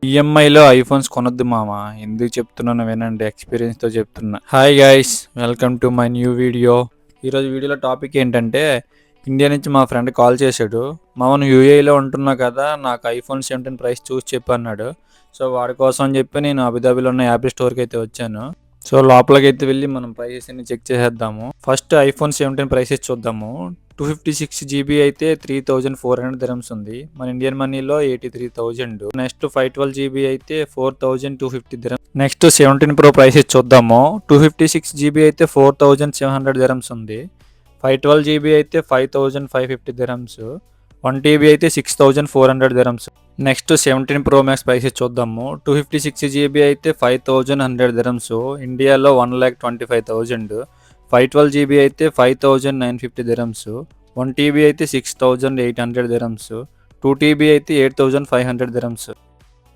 ఈఎంఐలో iPhones కొనొద్దు మామ. ఎందుకు చెప్తున్నానో వినండి, ఎక్స్పీరియన్స్‌తో చెప్తున్నా. Hi guys, welcome to my new video. ఈరోజు వీడియోలో టాపిక్ ఏంటంటే, ఇండియా నుంచి మా ఫ్రెండ్ కాల్ చేశాడు. మామ నువ్వు యూఏఈలో ఉంటున్నావు కదా, నాకు ఐఫోన్ 17 ప్రైస్ చూసి చెప్పు అన్నాడు. సో వాడి కోసం అని చెప్పి నేను అబుదాబిలో ఉన్న యాపిల్ స్టోర్కి అయితే వచ్చాను. సో లోపలికైతే వెళ్ళి మనం ప్రైసెస్ అన్ని చెక్ చేసేద్దాము. ఫస్ట్ ఐఫోన్ 17 ప్రైసెస్ చూద్దాము. 256 GB అయితే 3400 dirhams ఉంది. మన ఇండియన్ మనీలో 83,000. నెక్స్ట్ 512 GB అయితే 4250 dirhams. నెక్స్ట్ 17 Pro ప్రైసెస్ చూద్దాము. 256 GB అయితే 4700 dirhams ఉంది. 512 GB అయితే 5550 dirhams. 1 TB అయితే 6400 dirhams. Next 17 Pro Max prices చూద్దాము. 256 GB అయితే 5100 dirhams. ఇండియాలో 1,25,000. 512 GB అయితే 5,950 dirhams. 1 TB అయితే 6,800 dirhams. 2 TB అయితే 8,500 dirhams.